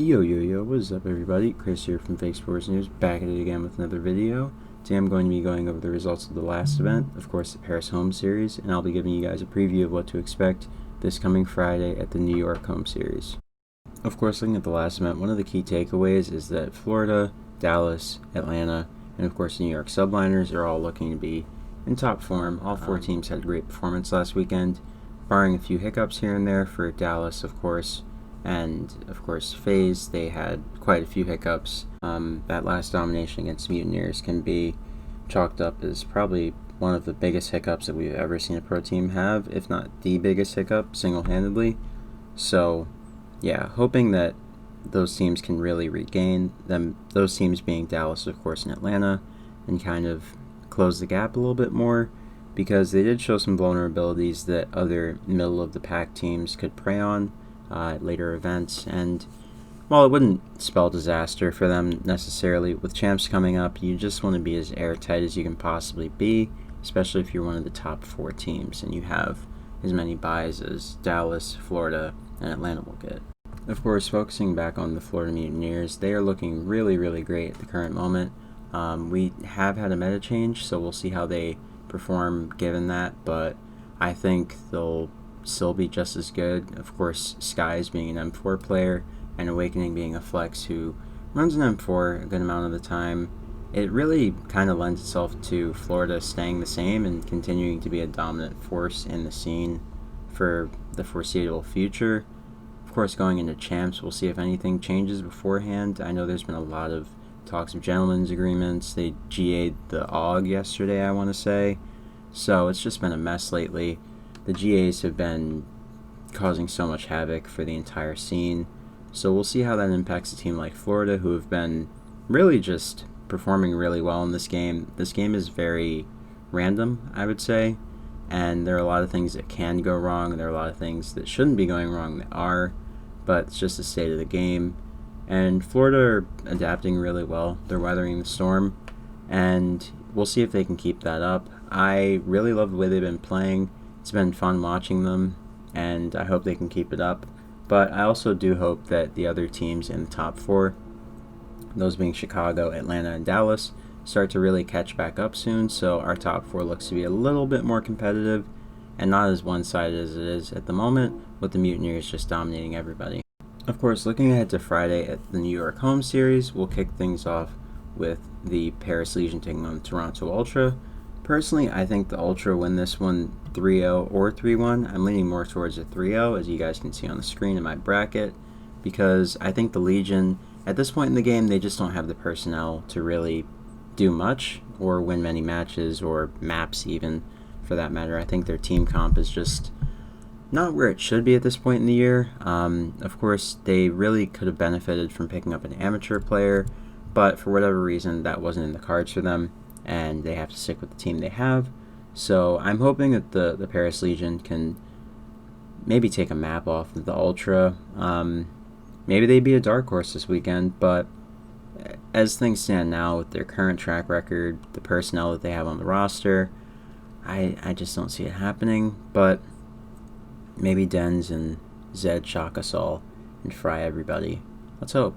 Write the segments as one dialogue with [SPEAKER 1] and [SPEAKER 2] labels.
[SPEAKER 1] Yo, what is up everybody? Chris here from Esports News, back at it again with another video. Today I'm going to be going over the results of the last event, of course the Paris Home Series, and I'll be giving you guys a preview of what to expect this coming Friday at the New York Home Series. Of course, looking at the last event, one of the key takeaways is that Florida, Dallas, Atlanta, and of course the New York Subliners are all looking to be in top form. All four teams had a great performance last weekend, barring a few hiccups here and there for Dallas, of course. And of course Faze, they had quite a few hiccups. That last domination against Mutineers can be chalked up as probably one of the biggest hiccups that we've ever seen a pro team have, if not the biggest hiccup single-handedly. So yeah, hoping that those teams can really regain them, those teams being Dallas, of course, and Atlanta, and kind of close the gap a little bit more, because they did show some vulnerabilities that other middle-of-the-pack teams could prey on at later events. And while it wouldn't spell disaster for them necessarily, with champs coming up, you just want to be as airtight as you can possibly be, especially if you're one of the top four teams and you have as many buys as Dallas, Florida, and Atlanta will get. Of course, focusing back on the Florida Mutineers, they are looking really great at the current moment. We have had a meta change, so we'll see how they perform given that, but I think they'll still be just as good. Of course, Skies being an M4 player and Awakening being a flex who runs an M4 a good amount of the time, it really kind of lends itself to Florida staying the same and continuing to be a dominant force in the scene for the foreseeable future. Of course, going into champs, we'll see if anything changes beforehand. I know there's been a lot of talks of gentlemen's agreements. They GA'd the AUG yesterday, I want to say, so it's just been a mess lately. The GAs have been causing so much havoc for the entire scene, so we'll see how that impacts a team like Florida, who have been really just performing really well in this game. This game is very random, I would say, and there are a lot of things that can go wrong, there are a lot of things that shouldn't be going wrong that are, but it's just the state of the game. And Florida are adapting really well. They're weathering the storm, and we'll see if they can keep that up. I really love the way they've been playing. It's been fun watching them, and I hope they can keep it up. But I also do hope that the other teams in the top four, those being Chicago, Atlanta, and Dallas, start to really catch back up soon, so our top four looks to be a little bit more competitive and not as one-sided as it is at the moment, with the Mutineers just dominating everybody. Of course, looking ahead to Friday at the New York Home Series, we'll kick things off with the Paris Legion taking on the Toronto Ultra. Personally, I think the Ultra win this one 3-0 or 3-1. I'm leaning more towards a 3-0, as you guys can see on the screen in my bracket, because I think the Legion, at this point in the game, they just don't have the personnel to really do much or win many matches or maps even, for that matter. I think their team comp is just not where it should be at this point in the year. Of course, they really could have benefited from picking up an amateur player, but for whatever reason, that wasn't in the cards for them, and they have to stick with the team they have. So I'm hoping that the Paris Legion can maybe take a map off of the Ultra. Maybe they'd be a dark horse this weekend, but as things stand now, with their current track record, the personnel that they have on the roster, I just don't see it happening. But maybe Dens and Zed shock us all and fry everybody. Let's hope.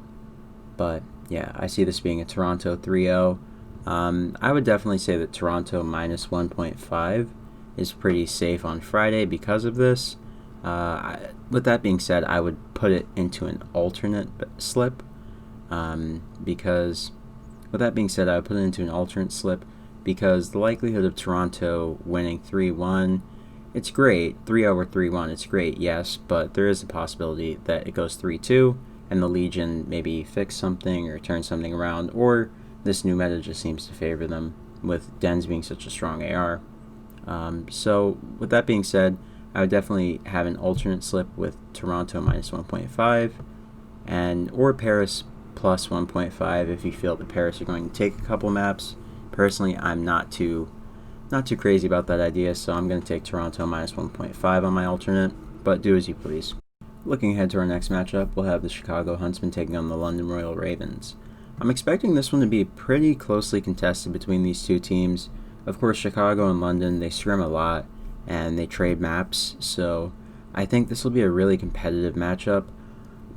[SPEAKER 1] But yeah, I see this being a Toronto 3-0. I would definitely say that Toronto minus 1.5 is pretty safe on Friday because of this. With that being said, I would put it into an alternate slip. Because the likelihood of Toronto winning 3-1, it's great. 3-0 or 3-1, it's great, yes, but there is a possibility that it goes 3-2 and the Legion maybe fix something or turn something around, or this new meta just seems to favor them, with Dens being such a strong AR. So with that being said, I would definitely have an alternate slip with Toronto minus 1.5 or Paris plus 1.5 if you feel that Paris are going to take a couple maps. Personally, I'm not too crazy about that idea, so I'm going to take Toronto minus 1.5 on my alternate, but do as you please. Looking ahead to our next matchup, we'll have the Chicago Huntsmen taking on the London Royal Ravens. I'm expecting this one to be pretty closely contested between these two teams. Of course, Chicago and London, they scrim a lot and they trade maps, so I think this will be a really competitive matchup.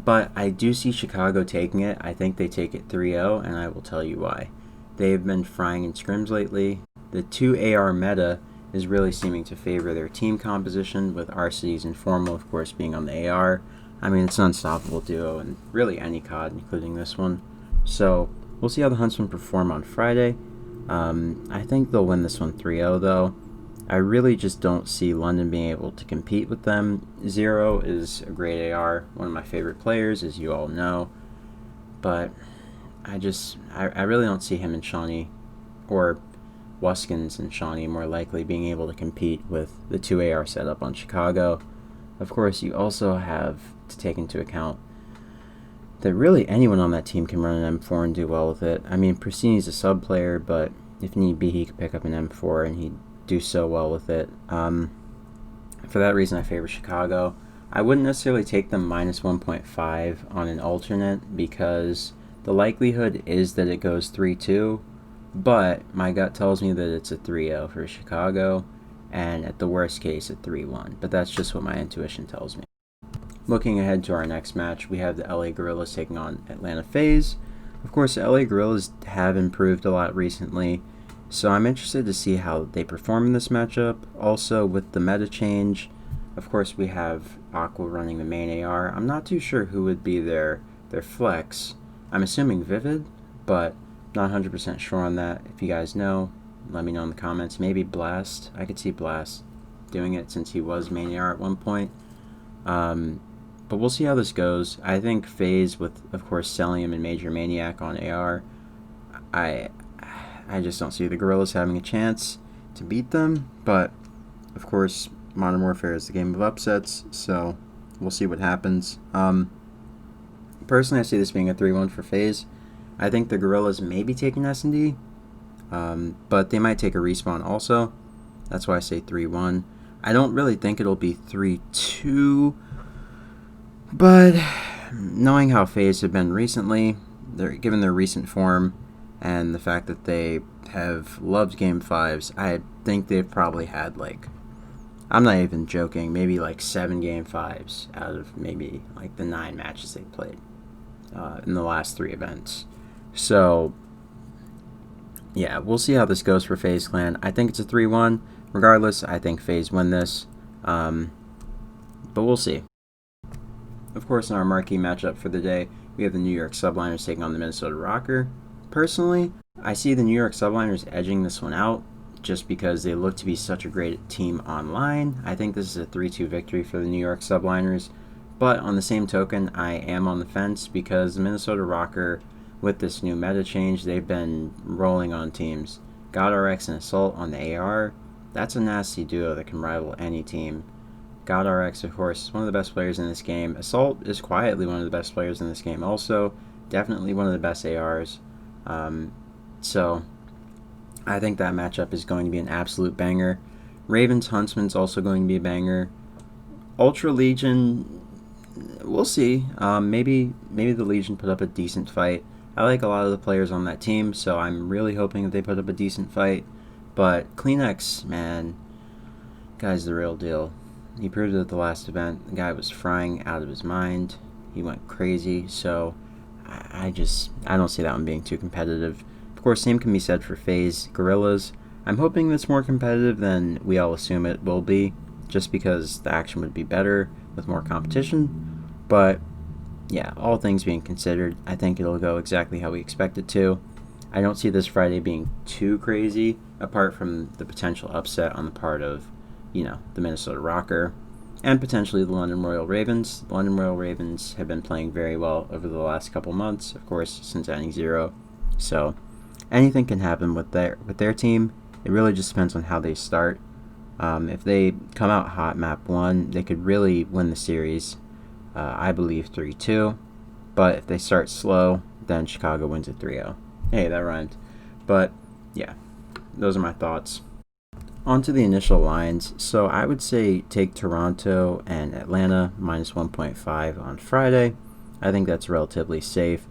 [SPEAKER 1] But I do see Chicago taking it. I think they take it 3-0, and I will tell you why. They've been frying in scrims lately. The 2 AR meta is really seeming to favor their team composition, with RC's Informal, of course, being on the AR. I mean, it's an unstoppable duo, and really any COD, including this one. So, we'll see how the Huntsmen perform on Friday. I think they'll win this one 3-0, though. I really just don't see London being able to compete with them. Zero is a great AR, one of my favorite players, as you all know. But I really don't see him and Shawnee, or Wuskins and Shawnee more likely being able to compete with the 2 AR setup on Chicago. Of course, you also have to take into account that really anyone on that team can run an M4 and do well with it. I mean, Pristini's a sub player, but if need be, he could pick up an M4 and he'd do so well with it. For that reason, I favor Chicago. I wouldn't necessarily take them minus 1.5 on an alternate because the likelihood is that it goes 3-2, but my gut tells me that it's a 3-0 for Chicago, and at the worst case, a 3-1. But that's just what my intuition tells me. Looking ahead to our next match, we have the LA Guerrillas taking on Atlanta Faze. Of course, the LA Guerrillas have improved a lot recently, so I'm interested to see how they perform in this matchup. Also, with the meta change, of course, we have Aqua running the main AR. I'm not too sure who would be their flex. I'm assuming Vivid, but not 100% sure on that. If you guys know, let me know in the comments. Maybe Blast. I could see Blast doing it since he was main AR at one point. But we'll see how this goes. I think Faze, with, of course, Cellium and Major Maniac on AR, I just don't see the Guerrillas having a chance to beat them. But, of course, Modern Warfare is the game of upsets, so we'll see what happens. Personally, I see this being a 3-1 for Faze. I think the Guerrillas may be taking S&D, but they might take a respawn also. That's why I say 3-1. I don't really think it'll be 3-2, but knowing how Faze have been recently, given their recent form and the fact that they have loved Game 5s, I think they've probably had, like, I'm not even joking, maybe like 7 Game 5s out of maybe like the 9 matches they played in the last 3 events. So, yeah, we'll see how this goes for FaZe Clan. I think it's a 3-1. Regardless, I think FaZe win this, but we'll see. Of course, in our marquee matchup for the day, we have the New York Subliners taking on the Minnesota Rocker. Personally, I see the New York Subliners edging this one out just because they look to be such a great team online. I think this is a 3-2 victory for the New York Subliners, but on the same token, I am on the fence because the Minnesota Rocker, with this new meta change, they've been rolling on teams. GodRx and Assault on the AR, that's a nasty duo that can rival any team. GodRx, of course, is one of the best players in this game. Assault is quietly one of the best players in this game also. Definitely one of the best ARs. So I think that matchup is going to be an absolute banger. Ravens Huntsman's also going to be a banger. Ultra Legion, we'll see. Maybe the Legion put up a decent fight. I like a lot of the players on that team, so I'm really hoping that they put up a decent fight. But Kleenex, man, guy's the real deal. He proved it at the last event. The guy was frying out of his mind. He went crazy, so I don't see that one being too competitive. Of course, same can be said for FaZe Guerrillas. I'm hoping that's more competitive than we all assume it will be, just because the action would be better with more competition. But yeah, all things being considered, I think it'll go exactly how we expect it to. I don't see this Friday being too crazy, apart from the potential upset on the part of, the Minnesota Rocker and potentially the London Royal Ravens. The London Royal Ravens have been playing very well over the last couple months, of course, since adding Zero. So anything can happen with their team. It really just depends on how they start. If they come out hot map 1, they could really win the series, I believe 3-2. But if they start slow, then Chicago wins at 3-0. Hey, that rhymed. But yeah, those are my thoughts. On to the initial lines. So I would say take Toronto and Atlanta minus 1.5 on Friday. I think that's relatively safe.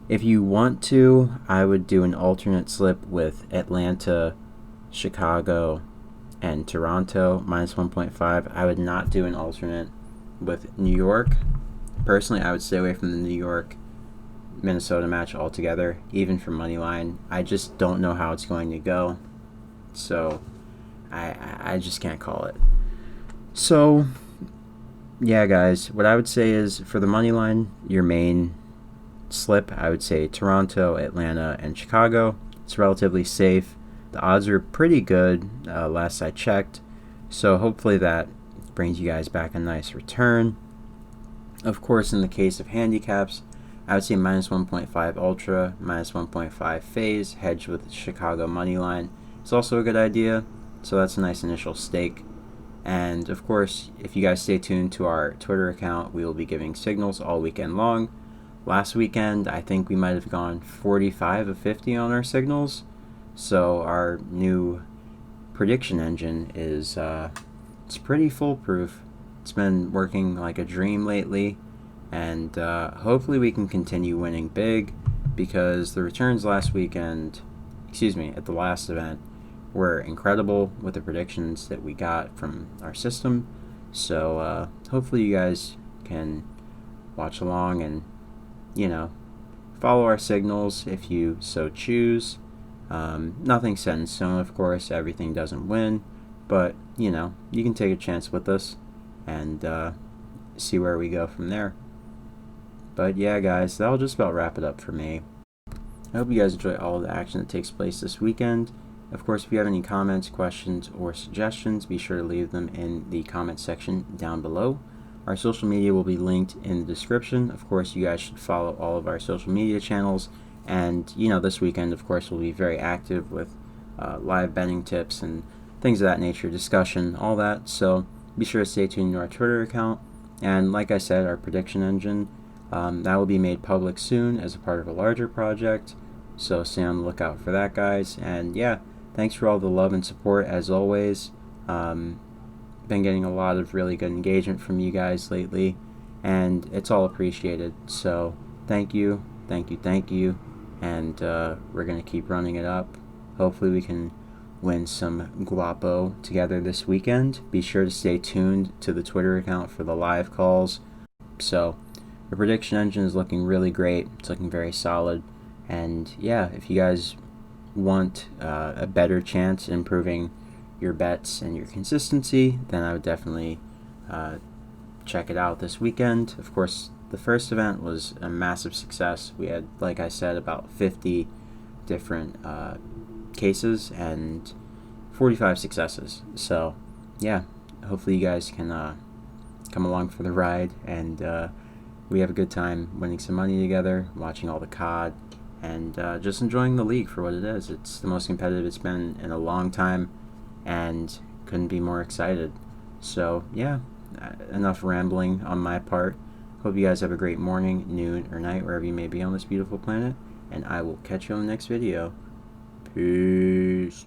[SPEAKER 1] If you want to, I would do an alternate slip with Atlanta, Chicago, and Toronto minus 1.5. I would not do an alternate with New York, Personally, I would stay away from the New York Minnesota match altogether, even for money line. I just don't know how it's going to go, so I just can't call it. So yeah, guys, what I would say is for the money line, your main slip, I would say Toronto, Atlanta, and Chicago. It's relatively safe. The odds are pretty good last I checked, so hopefully that brings you guys back a nice return. Of course, in the case of handicaps, I would say minus 1.5 Ultra, minus 1.5 Faze, hedged with the Chicago money line. It's also a good idea, so that's a nice initial stake. And of course, if you guys stay tuned to our Twitter account, we will be giving signals all weekend long. Last weekend, I think we might have gone 45 of 50 on our signals. So our new prediction engine is it's pretty foolproof. It's been working like a dream lately, and hopefully we can continue winning big, because the returns last weekend, at the last event, were incredible with the predictions that we got from our system. So hopefully you guys can watch along and, follow our signals if you so choose. Nothing set in stone, of course. Everything doesn't win, but you can take a chance with us and see where we go from there. But yeah, guys, that'll just about wrap it up for me. I hope you guys enjoy all of the action that takes place this weekend. Of course, if you have any comments, questions, or suggestions, be sure to leave them in the comment section down below. Our social media will be linked in the description. Of course, you guys should follow all of our social media channels. And, this weekend, of course, we'll be very active with live betting tips and things of that nature, discussion, all that. So be sure to stay tuned to our Twitter account. And like I said, our prediction engine, that will be made public soon as a part of a larger project. So stay on the lookout for that, guys. And yeah, thanks for all the love and support, as always. Been getting a lot of really good engagement from you guys lately, and it's all appreciated. So thank you, thank you, thank you. And we're going to keep running it up. Hopefully we can win some guapo together this weekend. Be sure to stay tuned to the Twitter account for the live calls. So the prediction engine is looking really great. It's looking very solid. And yeah, if you guys want a better chance at improving your bets and your consistency, then I would definitely check it out this weekend. Of course, the first event was a massive success. We had, like I said, about 50 different cases and 45 successes. So yeah, hopefully you guys can come along for the ride, and we have a good time winning some money together, watching all the COD, and just enjoying the league for what it is. It's the most competitive it's been in a long time, and couldn't be more excited. So yeah, enough rambling on my part. Hope you guys have a great morning, noon, or night, wherever you may be on this beautiful planet, and I will catch you on the next video. Peace.